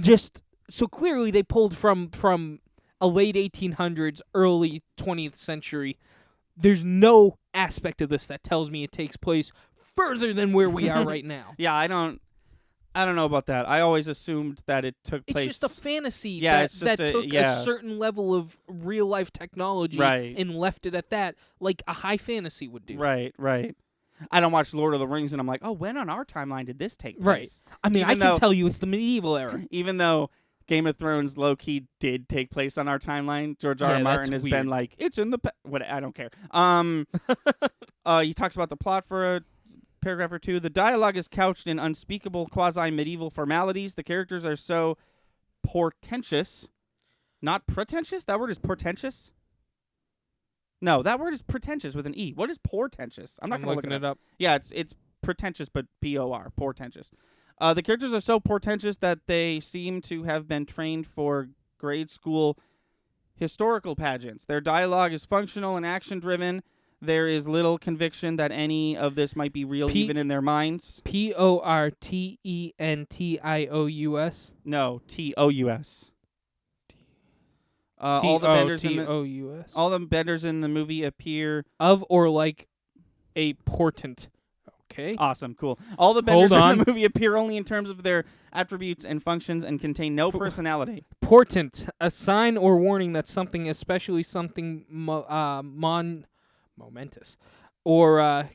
so clearly they pulled from a late 1800s, early 20th century. There's no aspect of this that tells me it takes place further than where we are right now. Yeah, I don't know about that. I always assumed that it took It's place. just a fantasy Yeah, it's that just took yeah. a certain level of real life technology Right. and left it at that, like a high fantasy would do. Right. I don't watch Lord of the Rings, and I'm like, oh, when on our timeline did this take Right. place? I mean, Even I can though- tell you it's the medieval era. Even though Game of Thrones low-key did take place on our timeline, George R. Yeah, R. that's Martin has weird. been like, it's in the what? I don't care. He talks about the plot for a paragraph or two. The dialogue is couched in unspeakable quasi-medieval formalities. The characters are so portentous, not pretentious. That word is portentous. No, that word is pretentious with an E. What is portentous? I'm not I'm going to look looking it up. it up. Yeah, it's pretentious, but P-O-R, portentous. The characters are so portentous that they seem to have been trained for grade school historical pageants. Their dialogue is functional and action-driven. There is little conviction that any of this might be real, even in their minds. Portentious. No, T-O-U-S. All the benders in the T-O-U-S. all the benders in the movie appear Of or like a portent. Okay. awesome, cool. All the benders Hold in on. the movie appear only in terms of their attributes and functions and contain no personality. Portent, a sign or warning that something, especially something momentous, or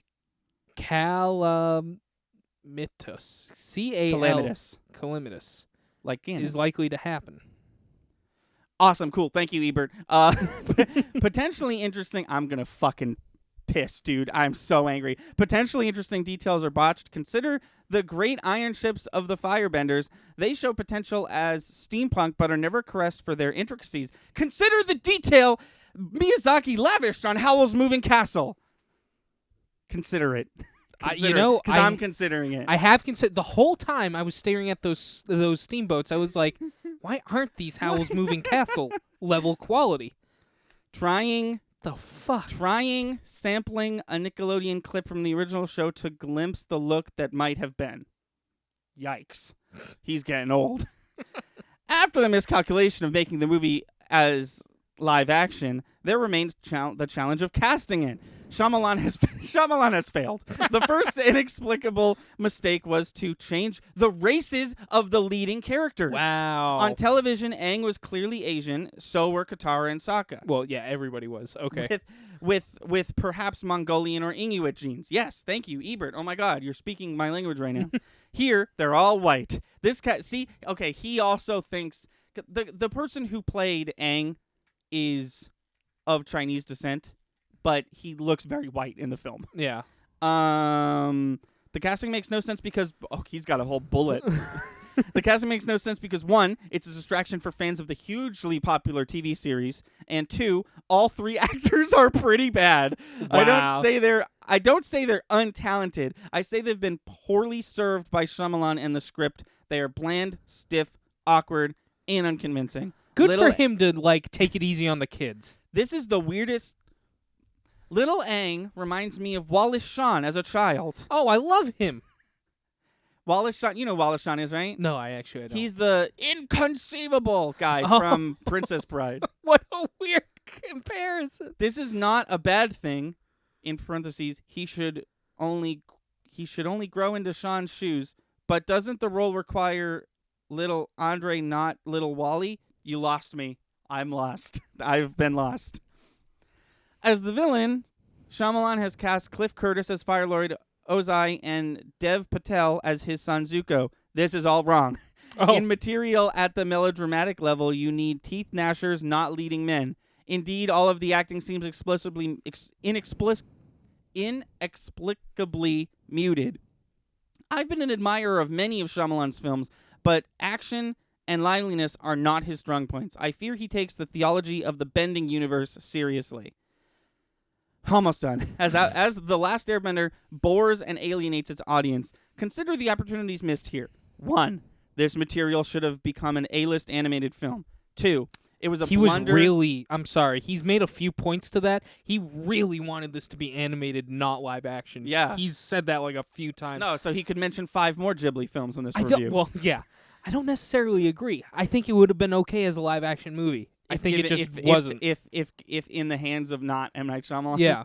calamitous, Calamitous. calamitous, Like Ganon. is likely to happen. Awesome, cool. Thank you, Ebert. Potentially interesting. I'm gonna fucking piss, dude. I'm so angry. Potentially interesting details are botched. Consider the great iron ships of the firebenders. They show potential as steampunk, but are never caressed for their intricacies. Consider the detail Miyazaki lavished on Howl's Moving Castle. Consider it. Because I'm considering it. I have considered the whole time I was staring at those steamboats. I was like, why aren't these Howl's Moving Castle level quality? Trying sampling a Nickelodeon clip from the original show to glimpse the look that might have been. Yikes. He's getting old. After the miscalculation of making the movie as live action, there remained the challenge of casting it. Shyamalan has failed. The first inexplicable mistake was to change the races of the leading characters. Wow. On television, Aang was clearly Asian, so were Katara and Sokka. Well, yeah, everybody was. Okay. With perhaps Mongolian or Inuit genes. Yes, thank you, Ebert. Oh my God, you're speaking my language right now. Here, they're all white. This cat, see, okay, he also thinks the person who played Aang is of Chinese descent, but he looks very white in the film. Yeah. The casting makes no sense because he's got a whole bullet. The casting makes no sense because 1, it's a distraction for fans of the hugely popular TV series, and 2, all 3 actors are pretty bad. Wow. I don't say they're untalented. I say they've been poorly served by Shyamalan and the script. They are bland, stiff, awkward, and unconvincing. Good for him to like take it easy on the kids. This is the weirdest. Little Aang reminds me of Wallace Shawn as a child. Oh, I love him. Wallace Shawn, you know who Wallace Shawn is, right? No, I don't. He's the inconceivable guy from Princess Bride. What a weird comparison. This is not a bad thing. In parentheses, he should only grow into Shawn's shoes. But doesn't the role require little Andre, not little Wally? You lost me. I'm lost. I've been lost. As the villain, Shyamalan has cast Cliff Curtis as Firelord Ozai and Dev Patel as his son Zuko. This is all wrong. Oh. In material at the melodramatic level, you need teeth gnashers, not leading men. Indeed, all of the acting seems inexplicably muted. I've been an admirer of many of Shyamalan's films, but action and liveliness are not his strong points. I fear he takes the theology of the bending universe seriously. Almost done. As The Last Airbender bores and alienates its audience, Consider the opportunities missed here. 1, this material should have become an A-list animated film. 2, it was a blunder. I'm sorry, he's made a few points to that. He really wanted this to be animated, not live action. Yeah. He's said that like a few times. No, so he could mention 5 more Ghibli films in this review. I don't necessarily agree. I think it would have been okay as a live action movie. I think it just wasn't. If in the hands of not M. Night Shyamalan. Yeah.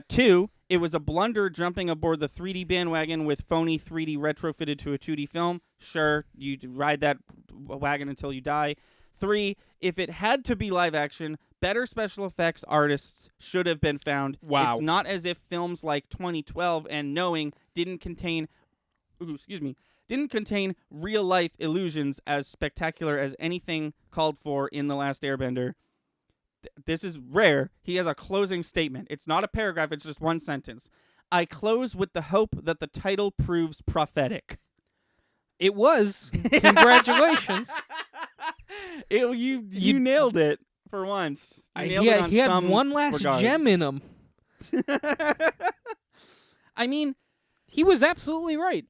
2, it was a blunder jumping aboard the 3D bandwagon with phony 3D retrofitted to a 2D film. Sure, you ride that wagon until you die. 3, if it had to be live action, better special effects artists should have been found. Wow. It's not as if films like 2012 and Knowing didn't contain real-life illusions as spectacular as anything called for in The Last Airbender. This is rare. He has a closing statement. It's not a paragraph, it's just one sentence. I close with the hope that the title proves prophetic. It was. Congratulations. You nailed it for once. He had one last gem in him. I mean, he was absolutely right.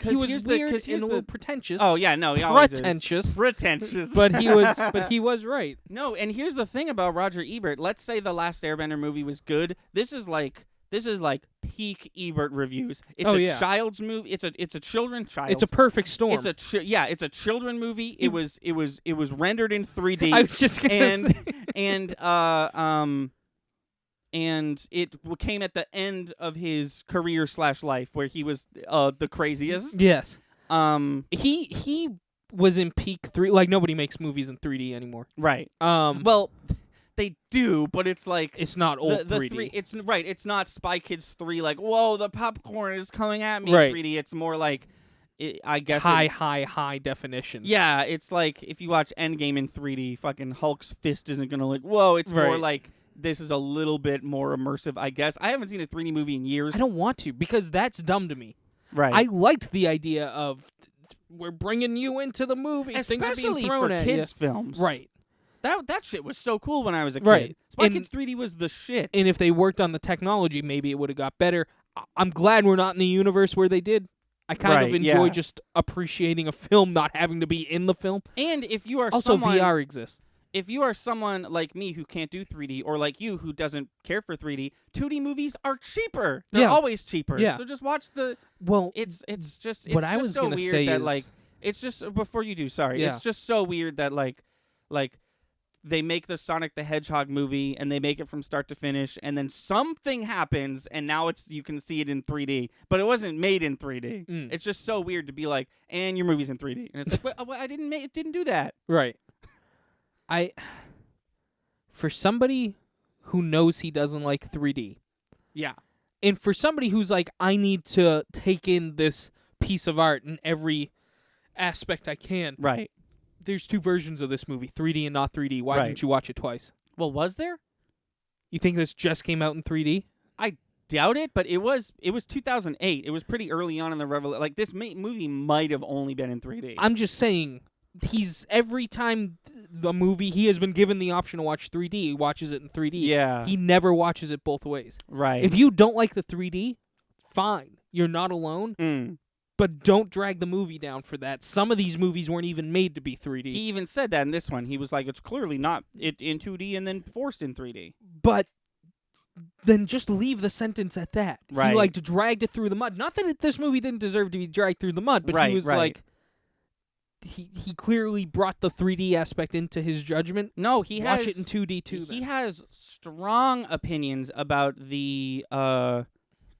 He was weird and a little pretentious. Oh yeah, no, he always pretentious. Is. Pretentious. But he was right. No, and here's the thing about Roger Ebert. Let's say the Last Airbender movie was good. This is like peak Ebert reviews. It's child's movie. It's a children's child. It's a perfect storm. It's a children movie. It was rendered in 3D. I was just gonna say. And it came at the end of his career/life where he was the craziest. Yes. He was in peak 3. Like, nobody makes movies in 3D anymore. Right. Well, they do, but it's like it's not old the 3D. It's right. It's not Spy Kids 3. Like, whoa, the popcorn is coming at me. Right. 3D. It's more like, I guess high definition. Yeah, it's like if you watch Endgame in 3D, fucking Hulk's fist isn't gonna like. Whoa, it's more like. This is a little bit more immersive, I guess. I haven't seen a 3D movie in years. I don't want to because that's dumb to me. Right. I liked the idea of we're bringing you into the movie. Especially things are being thrown for kids' films. Right. That shit was so cool when I was a kid. Right. Spy Kids 3D was the shit. And if they worked on the technology, maybe it would have got better. I'm glad we're not in the universe where they did. I kind of enjoy just appreciating a film not having to be in the film. And if you are also VR exists. If you are someone like me who can't do 3D, or like you who doesn't care for 3D, 2D movies are cheaper. They're always cheaper. Yeah. So just watch the. Well, it's just what I was so gonna weird say that is, like it's just before you do. Sorry, Yeah. It's just so weird that like they make the Sonic the Hedgehog movie and they make it from start to finish, and then something happens and now you can see it in 3D, but it wasn't made in 3D. It's just so weird to be like, and your movie's in 3D, and it's like, I didn't do that. Right. For somebody who knows he doesn't like 3D. Yeah. And for somebody who's like, I need to take in this piece of art in every aspect I can. Right. There's 2 versions of this movie, 3D and not 3D. Why didn't you watch it twice? Well, was there? You think this just came out in 3D? I doubt it, but it was 2008. It was pretty early on in the revolution. Like, this movie might have only been in 3D. I'm just saying, every time the movie, he has been given the option to watch 3D, he watches it in 3D. Yeah. He never watches it both ways. Right. If you don't like the 3D, fine. You're not alone. But don't drag the movie down for that. Some of these movies weren't even made to be 3D. He even said that in this one. He was like, it's clearly not in 2D and then forced in 3D. But then just leave the sentence at that. Right. He, like, dragged it through the mud. Not that this movie didn't deserve to be dragged through the mud, but he was like... He clearly brought the 3D aspect into his judgment. No, he Watch it in 2D too. He has strong opinions about the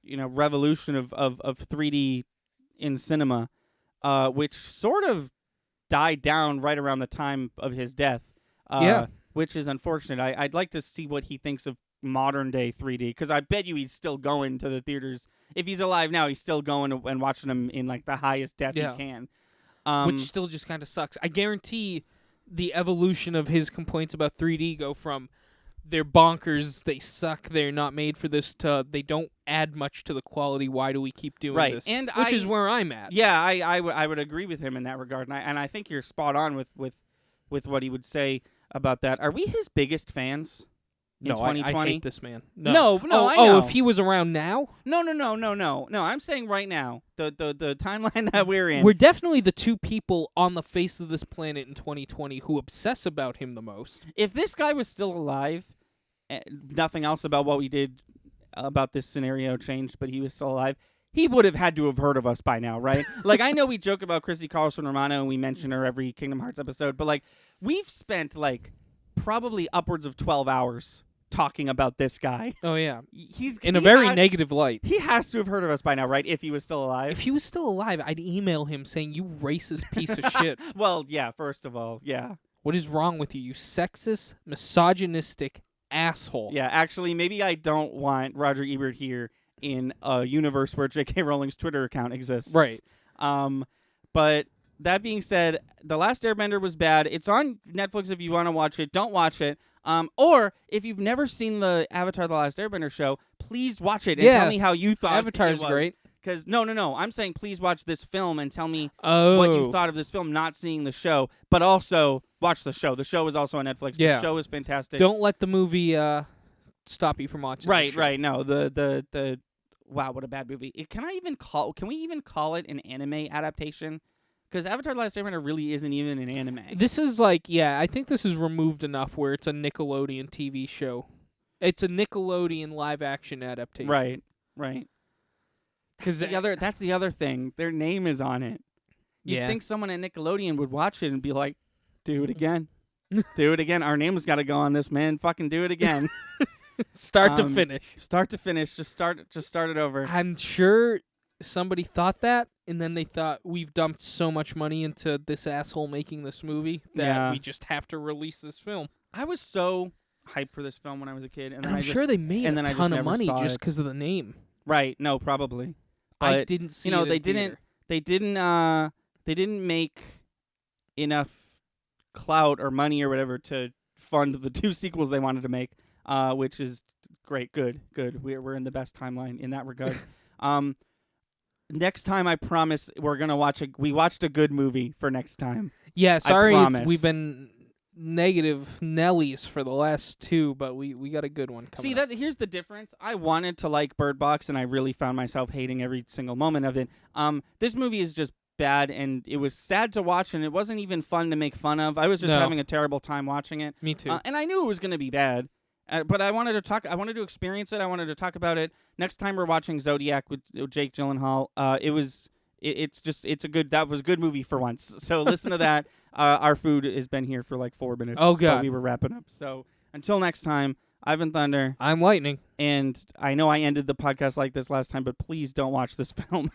revolution of 3D in cinema, which sort of died down right around the time of his death. Which is unfortunate. I'd like to see what he thinks of modern day 3D, because I bet you he's still going to the theaters. If he's alive now, he's still going and watching them in like the highest def he can. Which still just kind of sucks. I guarantee the evolution of his complaints about 3D go from they're bonkers, they suck, they're not made for this, to they don't add much to the quality, why do we keep doing this? And which is where I'm at. Yeah, I would agree with him in that regard, and I think you're spot on with what he would say about that. Are we his biggest fans? in 2020. I hate this man. No, I know. Oh, if he was around now? No. I'm saying right now, the timeline that we're in. We're definitely the two people on the face of this planet in 2020 who obsess about him the most. If this guy was still alive, nothing else about what we did about this scenario changed, but he was still alive, he would have had to have heard of us by now, right? Like, I know we joke about Christy Carlson Romano and we mention her every Kingdom Hearts episode, but, like, we've spent, like, probably upwards of 12 hours talking about this guy. Oh, yeah. He's in a very negative light. He has to have heard of us by now, right? If he was still alive. If he was still alive, I'd email him saying, you racist piece of shit. Well, yeah, first of all, yeah. What is wrong with you sexist, misogynistic asshole? Yeah, actually, maybe I don't want Roger Ebert here in a universe where J.K. Rowling's Twitter account exists. Right. But that being said, The Last Airbender was bad. It's on Netflix if you want to watch it. Don't watch it. Or if you've never seen the Avatar: The Last Airbender show, please watch it and tell me how you thought Avatar's it was. Great. Because no, I'm saying please watch this film and tell me Oh. what you thought of this film, not seeing the show, but also watch the show. The show is also on Netflix. Yeah. The show is fantastic. Don't let the movie stop you from watching the show. Right. No, the wow, what a bad movie. Can we even call it an anime adaptation? Because Avatar: The Last Airbender really isn't even an anime. This is like, I think this is removed enough where it's a Nickelodeon TV show. It's a Nickelodeon live-action adaptation. Right. Because That's the other thing. Their name is on it. You'd think someone at Nickelodeon would watch it and be like, do it again. Do it again. Our name's got to go on this, man. Fucking do it again. Start to finish. Start to finish. Just start it over. I'm sure somebody thought that, and then they thought, we've dumped so much money into this asshole making this movie that we just have to release this film. I was so hyped for this film when I was a kid. And then I'm sure they made a ton of money just because of the name. Right. No, probably. I But, didn't see they theater. didn't make enough clout or money or whatever to fund the 2 sequels they wanted to make, which is great. Good. We're in the best timeline in that regard. Next time, I promise we're gonna we watched a good movie for next time. Yeah, sorry, promise. we've been negative Nellies for the last 2, but we got a good one coming up. Here's the difference. I wanted to like Bird Box, and I really found myself hating every single moment of it. This movie is just bad, and it was sad to watch, and it wasn't even fun to make fun of. I was just having a terrible time watching it. Me too. And I knew it was going to be bad, but I wanted to talk. I wanted to experience it. I wanted to talk about it. Next time we're watching Zodiac with Jake Gyllenhaal, that was a good movie for once. So listen to that. Our food has been here for like 4 minutes. Oh, God. But we were wrapping up. So until next time, Ivan Thunder. I'm Lightning. And I know I ended the podcast like this last time, but please don't watch this film.